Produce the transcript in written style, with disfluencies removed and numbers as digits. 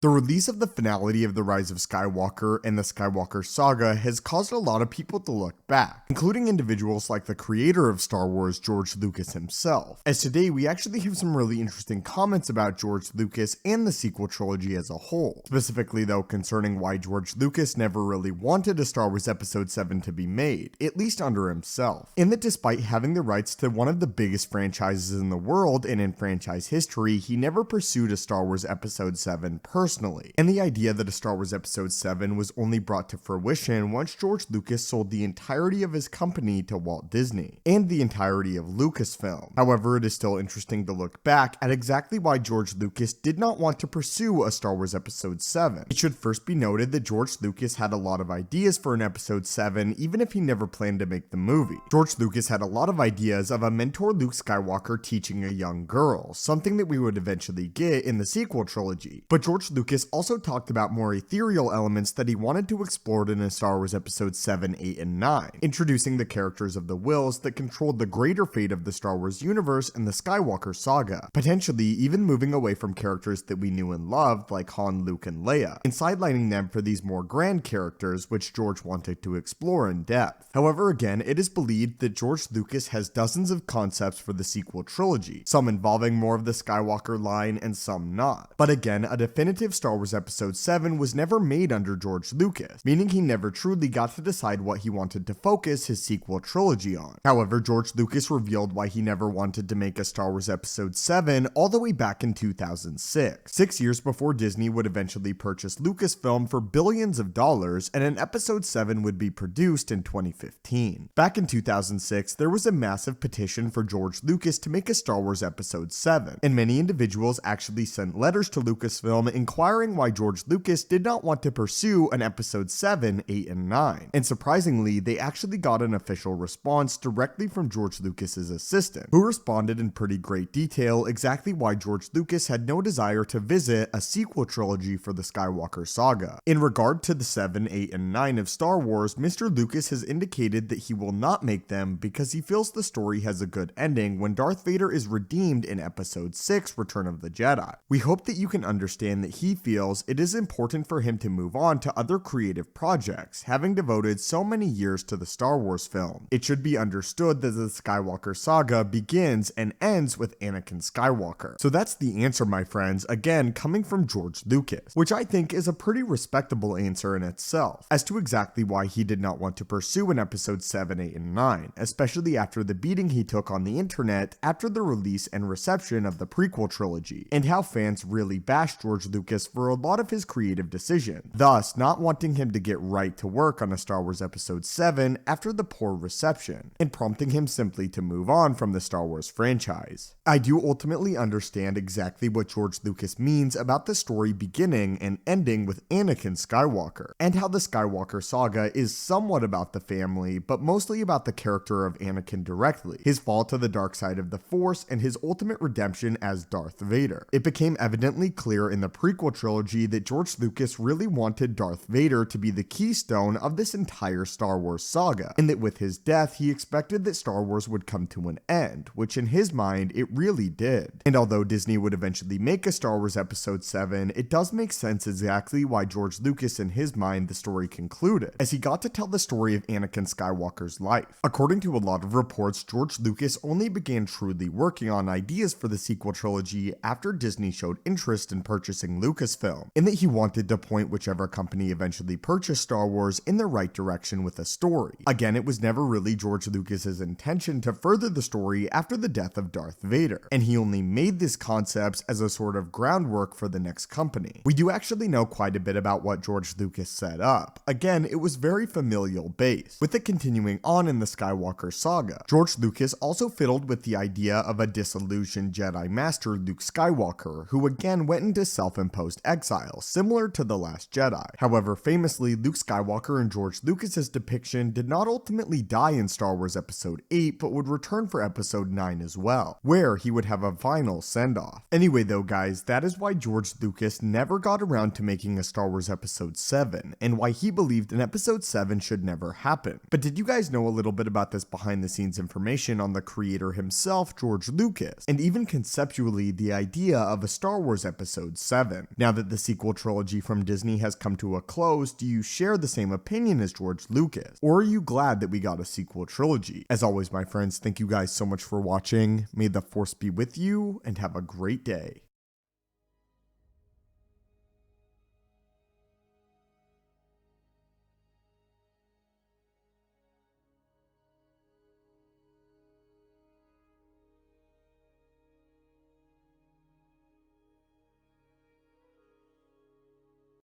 The release of the finality of The Rise of Skywalker and the Skywalker Saga has caused a lot of people to look back, including individuals like the creator of Star Wars, George Lucas himself. As today, we actually have some really interesting comments about George Lucas and the sequel trilogy as a whole, specifically though concerning why George Lucas never really wanted a Star Wars Episode 7 to be made, at least under himself, and that despite having the rights to one of the biggest franchises in the world and in franchise history, he never pursued a Star Wars Episode 7 personally. And the idea that a Star Wars Episode 7 was only brought to fruition once George Lucas sold the entirety of his company to Walt Disney, and the entirety of Lucasfilm. However, it is still interesting to look back at exactly why George Lucas did not want to pursue a Star Wars Episode 7. It should first be noted that George Lucas had a lot of ideas for an Episode 7, even if he never planned to make the movie. George Lucas had a lot of ideas of a mentor Luke Skywalker teaching a young girl, something that we would eventually get in the sequel trilogy. But George Lucas also talked about more ethereal elements that he wanted to explore in Star Wars Episodes 7, 8, and 9, introducing the characters of the Wills that controlled the greater fate of the Star Wars universe and the Skywalker Saga, potentially even moving away from characters that we knew and loved like Han, Luke, and Leia, and sidelining them for these more grand characters which George wanted to explore in depth. However, again, it is believed that George Lucas has dozens of concepts for the sequel trilogy, some involving more of the Skywalker line and some not. But again, a definitive Star Wars Episode 7 was never made under George Lucas, meaning he never truly got to decide what he wanted to focus his sequel trilogy on. However, George Lucas revealed why he never wanted to make a Star Wars Episode 7 all the way back in 2006, 6 years before Disney would eventually purchase Lucasfilm for billions of dollars, and an Episode 7 would be produced in 2015. Back in 2006, there was a massive petition for George Lucas to make a Star Wars Episode 7, and many individuals actually sent letters to Lucasfilm inquiring why George Lucas did not want to pursue an Episode 7, 8, and 9. And surprisingly, they actually got an official response directly from George Lucas's assistant, who responded in pretty great detail exactly why George Lucas had no desire to visit a sequel trilogy for the Skywalker Saga. In regard to the 7, 8, and 9 of Star Wars, Mr. Lucas has indicated that he will not make them because he feels the story has a good ending when Darth Vader is redeemed in Episode 6, Return of the Jedi. We hope that you can understand that he feels it is important for him to move on to other creative projects, having devoted so many years to the Star Wars film. It should be understood that the Skywalker Saga begins and ends with Anakin Skywalker. So that's the answer, my friends, again coming from George Lucas, which I think is a pretty respectable answer in itself, as to exactly why he did not want to pursue an Episode 7, 8, and 9, especially after the beating he took on the internet after the release and reception of the prequel trilogy, and how fans really bashed George Lucas for a lot of his creative decisions, thus not wanting him to get right to work on a Star Wars Episode 7 after the poor reception, and prompting him simply to move on from the Star Wars franchise. I do ultimately understand exactly what George Lucas means about the story beginning and ending with Anakin Skywalker, and how the Skywalker Saga is somewhat about the family, but mostly about the character of Anakin directly, his fall to the dark side of the Force, and his ultimate redemption as Darth Vader. It became evidently clear in the prequel trilogy that George Lucas really wanted Darth Vader to be the keystone of this entire Star Wars saga, and that with his death he expected that Star Wars would come to an end, which in his mind it really did. And although Disney would eventually make a Star Wars Episode 7, it does make sense exactly why George Lucas in his mind the story concluded, as he got to tell the story of Anakin Skywalker's life. According to a lot of reports, George Lucas only began truly working on ideas for the sequel trilogy after Disney showed interest in purchasing Lucasfilm, in that he wanted to point whichever company eventually purchased Star Wars in the right direction with a story. Again, it was never really George Lucas's intention to further the story after the death of Darth Vader, and he only made these concepts as a sort of groundwork for the next company. We do actually know quite a bit about what George Lucas set up. Again, it was very familial based, with it continuing on in the Skywalker Saga. George Lucas also fiddled with the idea of a disillusioned Jedi Master Luke Skywalker, who again went into self-imposed exile, similar to The Last Jedi. However, famously, Luke Skywalker in George Lucas's depiction did not ultimately die in Star Wars Episode 8, but would return for Episode 9 as well, where he would have a final send-off. Anyway though guys, that is why George Lucas never got around to making a Star Wars Episode 7, and why he believed an Episode 7 should never happen. But did you guys know a little bit about this behind the scenes information on the creator himself, George Lucas, and even conceptually the idea of a Star Wars Episode 7? Now that the sequel trilogy from Disney has come to a close, do you share the same opinion as George Lucas? Or are you glad that we got a sequel trilogy? As always, my friends, thank you guys so much for watching. May the Force be with you, and have a great day.